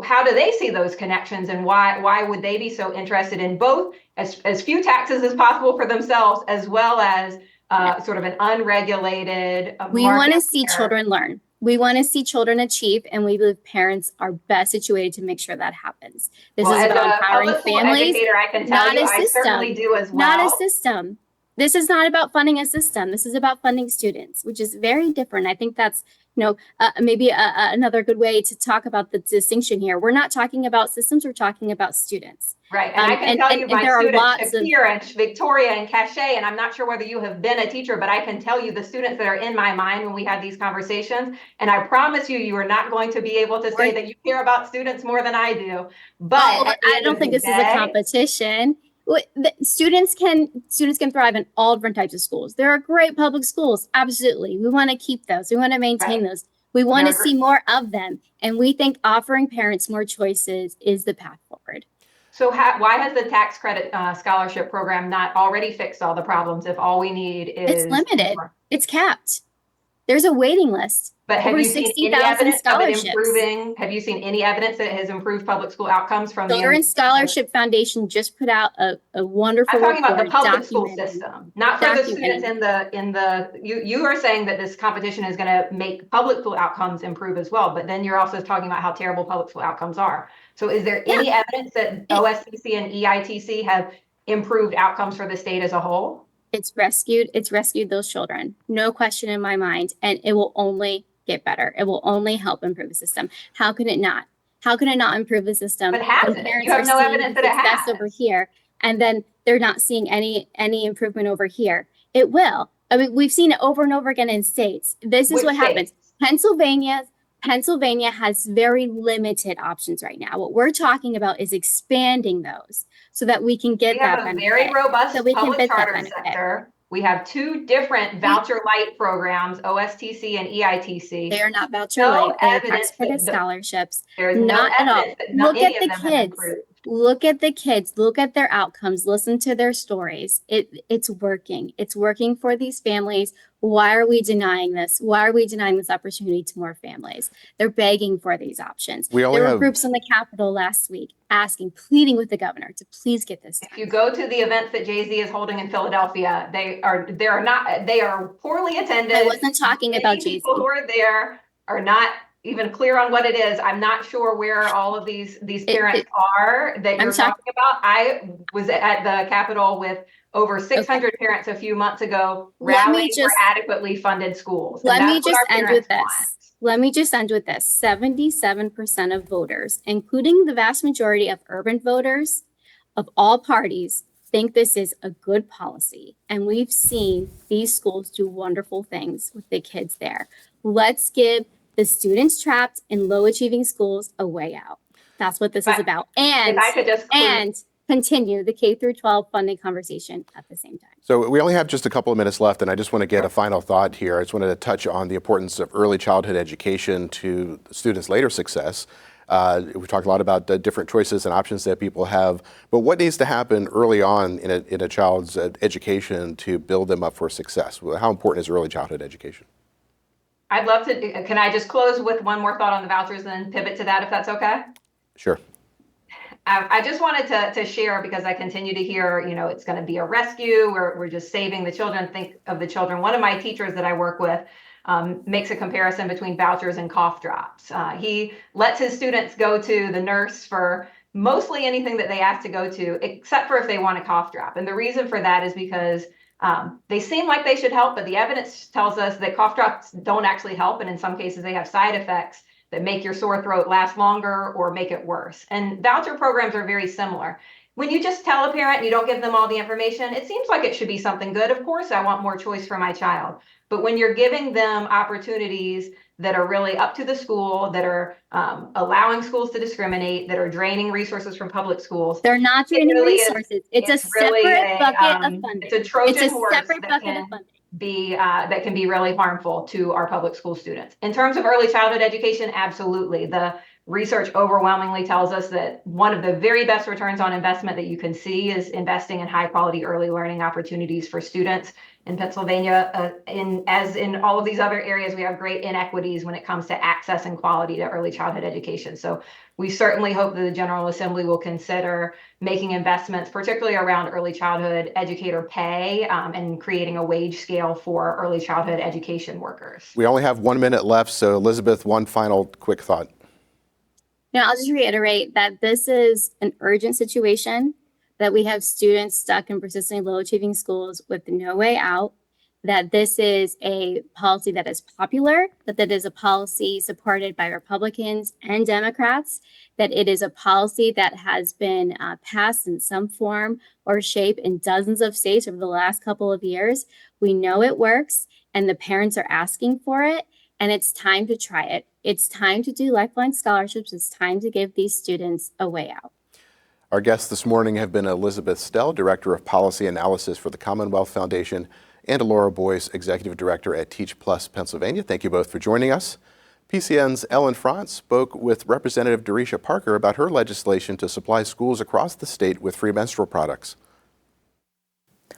how do they see those connections, and why would they be so interested in both as few taxes as possible for themselves, as well as sort of an unregulated we want to see children learn. We want to see children achieve, and we believe parents are best situated to make sure that happens. This is about empowering families, I can tell not you, a system. I certainly do as well. Not a system. This is not about funding a system. This is about funding students, which is very different. I think that's maybe another good way to talk about the distinction here. We're not talking about systems. We're talking about students. Right. And I can tell you my students, Shakir and Victoria and Cachet, and I'm not sure whether you have been a teacher, but I can tell you the students that are in my mind when we have these conversations. And I promise you are not going to be able to say that you care about students more than I do. But I don't think this is a competition. Students can thrive in all different types of schools. There are great public schools. Absolutely. We want to keep those. We want to maintain those. We want to see more of them. And we think offering parents more choices is the path forward. So why has the tax credit scholarship program not already fixed all the problems if all we need is... It's limited. It's capped. There's a waiting list. But have you seen any evidence of it improving? Have you seen any evidence that it has improved public school outcomes from the Children's Scholarship Foundation just put out a wonderful report. I'm talking about the public school system, not for the students in the. You are saying that this competition is going to make public school outcomes improve as well, but then you're also talking about how terrible public school outcomes are. So, is there any evidence that OSCC and EITC have improved outcomes for the state as a whole? It's rescued those children, no question in my mind, and it will only get better. It will only help improve the system. How can it not? How can it not improve the system? But hasn't. You have no evidence that it has. Over here, and then they're not seeing any improvement over here. It will. I mean, we've seen it over and over again in states. This is what happens. Pennsylvania Pennsylvania has very limited options right now. What we're talking about is expanding those so that we can get We that have a benefit. very robust So we can public get that charter benefit. sector. We have 2 different voucher light programs, OSTC and EITC. They are not voucher No light. They are tax evidence credit that scholarships. there's no Not at all. evidence that Look any at of the them have kids. improved. Look at the kids. Look at their outcomes. Listen to their stories. It's working. It's working for these families. Why are we denying this? Why are we denying this opportunity to more families? They're begging for these options. We only There were have- groups in the Capitol last week asking, pleading with the governor to please get this done. If you go to the events that Jay-Z is holding in Philadelphia, they are poorly attended. I wasn't talking Many about Jay-Z. people who are there are not even clear on what it is. I'm not sure where all of these parents are that you're talking about. I was at the Capitol with over 600 parents a few months ago rallying for adequately funded schools. Let me just end with this. 77% of voters, including the vast majority of urban voters of all parties, think this is a good policy. And we've seen these schools do wonderful things with the kids there. Let's give the students trapped in low achieving schools a way out. That's what this is about. And, if I could just continue the K through 12 funding conversation at the same time. So we only have just a couple of minutes left, and I just want to get a final thought here. I just wanted to touch on the importance of early childhood education to students' later success. We've talked a lot about the different choices and options that people have, but what needs to happen early on in a child's education to build them up for success? How important is early childhood education? I'd love to. Can I just close with one more thought on the vouchers and then pivot to that, if that's okay? Sure. I just wanted to share, because I continue to hear, it's going to be a rescue. We're just saving the children. Think of the children. One of my teachers that I work with makes a comparison between vouchers and cough drops. He lets his students go to the nurse for mostly anything that they ask to go to, except for if they want a cough drop. And the reason for that is because they seem like they should help, but the evidence tells us that cough drops don't actually help. And in some cases, they have side effects that make your sore throat last longer or make it worse. And voucher programs are very similar. When you just tell a parent and you don't give them all the information, it seems like it should be something good. Of course, I want more choice for my child. But when you're giving them opportunities that are really up to the school, that are allowing schools to discriminate, that are draining resources from public schools. They're not draining resources. It's a separate bucket of funding. It's a Trojan horse separate bucket of funding. That can be really harmful to our public school students. In terms of early childhood education, absolutely. The research overwhelmingly tells us that one of the very best returns on investment that you can see is investing in high quality early learning opportunities for students. In Pennsylvania, as in all of these other areas, we have great inequities when it comes to access and quality to early childhood education. So we certainly hope that the General Assembly will consider making investments, particularly around early childhood educator pay and creating a wage scale for early childhood education workers. We only have 1 minute left, so Elizabeth, one final quick thought. Now, I'll just reiterate that this is an urgent situation, that we have students stuck in persistently low achieving schools with no way out, that this is a policy that is popular, that is a policy supported by Republicans and Democrats, that it is a policy that has been passed in some form or shape in dozens of states over the last couple of years. We know it works and the parents are asking for it, and it's time to try it. It's time to do lifeline scholarships. It's time to give these students a way out. Our guests this morning have been Elizabeth Stelle, Director of Policy Analysis for the Commonwealth Foundation, and Laura Boyce, Executive Director at Teach Plus Pennsylvania. Thank you both for joining us. PCN's Ellen Frantz spoke with Representative Darisha Parker about her legislation to supply schools across the state with free menstrual products.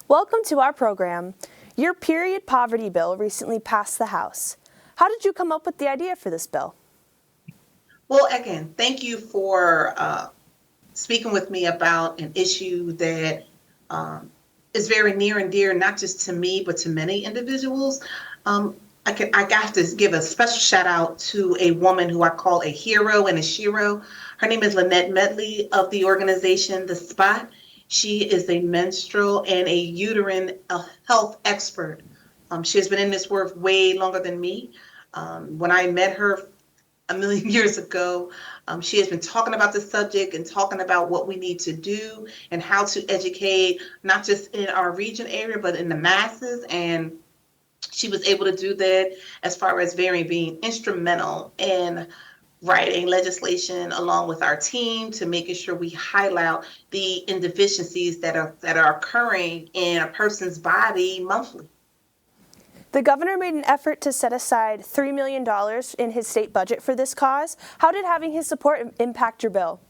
Welcome to our program. Your period poverty bill recently passed the House. How did you come up with the idea for this bill? Well, again, thank you for speaking with me about an issue that is very near and dear, not just to me, but to many individuals. I got to give a special shout out to a woman who I call a hero and a shero. Her name is Lynette Medley of the organization The Spot. She is a menstrual and a uterine health expert. She has been in this work way longer than me. When I met her a million years ago, she has been talking about the subject and talking about what we need to do and how to educate, not just in our region area, but in the masses. And She was able to do that as far as being instrumental in writing legislation along with our team to making sure we highlight the indeficiencies that are occurring in a person's body monthly. The governor made an effort to set aside $3 million in his state budget for this cause. How did having his support impact your bill?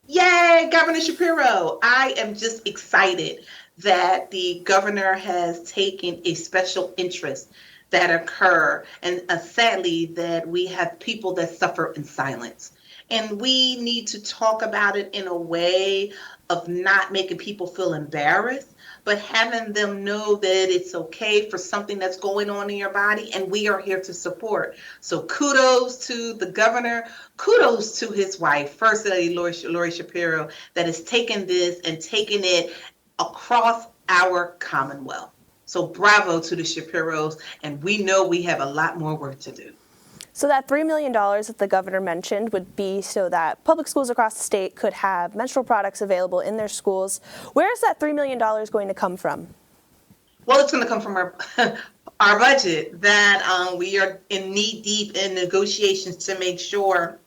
Yay, Governor Shapiro. I am just excited that the governor has taken a special interest that occur, and sadly that we have people that suffer in silence. And we need to talk about it in a way of not making people feel embarrassed, but having them know that it's okay for something that's going on in your body, and we are here to support. So kudos to the governor, kudos to his wife, First Lady Laura Shapiro, that has taken this and taken it across our Commonwealth. So bravo to the Shapiros, and we know we have a lot more work to do. So that $3 million that the governor mentioned would be so that public schools across the state could have menstrual products available in their schools. Where is that $3 million going to come from? Well, it's going to come from our budget that we are in knee deep in negotiations to make sure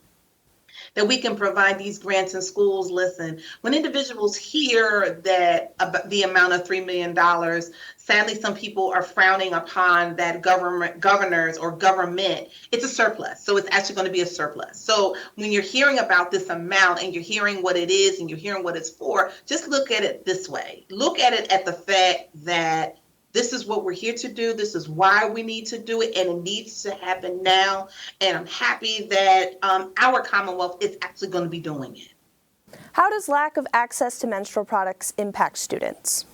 that we can provide these grants in schools. Listen, when individuals hear that the amount of $3 million, sadly, some people are frowning upon that governors or government. It's a surplus. So it's actually going to be a surplus. So when you're hearing about this amount and you're hearing what it is and you're hearing what it's for, just look at it this way. Look at it at the fact that this is what we're here to do. This is why we need to do it, and it needs to happen now. And I'm happy that our Commonwealth is actually going to be doing it. How does lack of access to menstrual products impact students?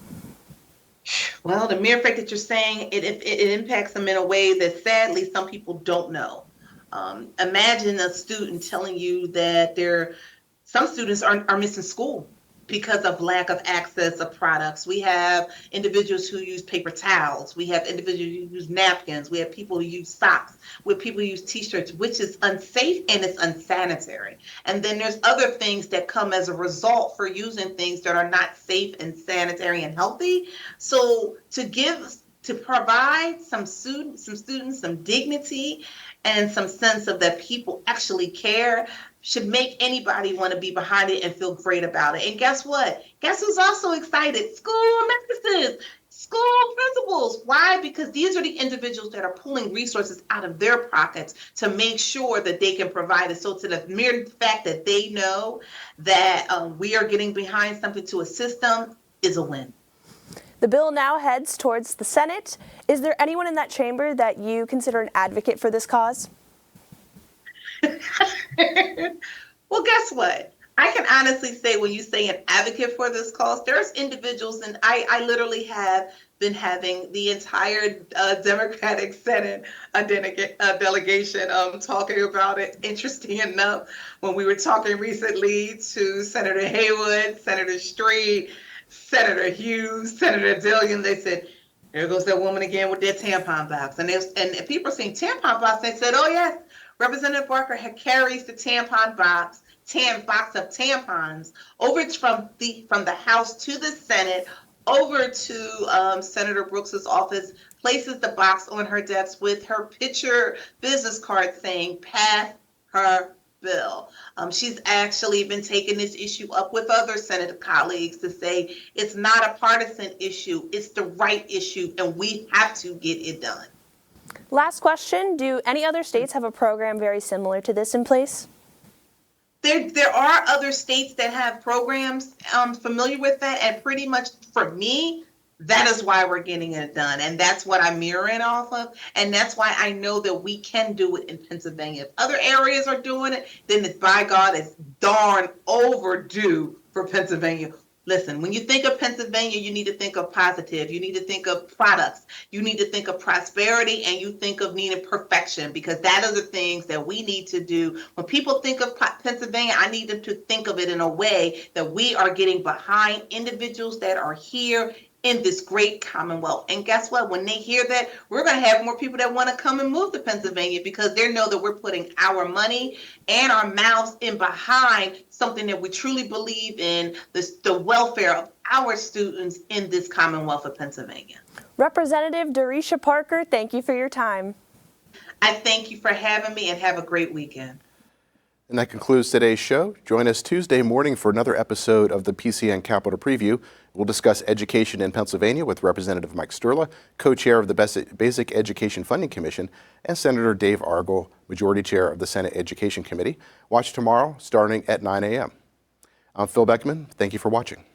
Well, the mere fact that you're saying it impacts them in a way that sadly some people don't know. Imagine a student telling you that some students are missing school because of lack of access of products. We have individuals who use paper towels. We have individuals who use napkins. We have people who use socks. We have people who use t-shirts, which is unsafe and it's unsanitary. And then there's other things that come as a result for using things that are not safe and sanitary and healthy. So to provide some students some dignity and some sense of that people actually care should make anybody want to be behind it and feel great about it. And guess what? Guess who's also excited? School nurses, school principals. Why? Because these are the individuals that are pulling resources out of their pockets to make sure that they can provide it. So to the mere fact that they know that we are getting behind something to assist them is a win. The bill now heads towards the Senate. Is there anyone in that chamber that you consider an advocate for this cause? Well, guess what? I can honestly say when you say an advocate for this cause, there's individuals, and I literally have been having the entire Democratic Senate delegation talking about it. Interesting enough, when we were talking recently to Senator Haywood, Senator Street, Senator Hughes, Senator Dillion, they said, there goes that woman again with that tampon box. And people are saying tampon box. They said, oh, yes, Representative Parker carries the tampon box of tampons over from the House to the Senate, over to Senator Brooks's office, places the box on her desk with her picture business card saying, pass her bill. She's actually been taking this issue up with other Senate colleagues to say it's not a partisan issue, it's the right issue, and we have to get it done. Last question, do any other states have a program very similar to this in place? There are other states that have programs familiar with that, and pretty much for me, that is why we're getting it done. And that's what I'm mirroring off of. And that's why I know that we can do it in Pennsylvania. If other areas are doing it, then by God, it's darn overdue for Pennsylvania. Listen, when you think of Pennsylvania, you need to think of positive. You need to think of products. You need to think of prosperity, and you think of needing perfection, because that are the things that we need to do. When people think of Pennsylvania, I need them to think of it in a way that we are getting behind individuals that are here in this great Commonwealth. And guess what? When they hear that, we're going to have more people that want to come and move to Pennsylvania, because they know that we're putting our money and our mouths in behind something that we truly believe in, the welfare of our students in this Commonwealth of Pennsylvania. Representative Darisha Parker, thank you for your time. I thank you for having me and have a great weekend. And that concludes today's show. Join us Tuesday morning for another episode of the PCN Capitol Preview. We'll discuss education in Pennsylvania with Representative Mike Stelle, co-chair of the Basic Education Funding Commission, and Senator Dave Argel, majority chair of the Senate Education Committee. Watch tomorrow starting at 9 a.m. I'm Phil Beckman. Thank you for watching.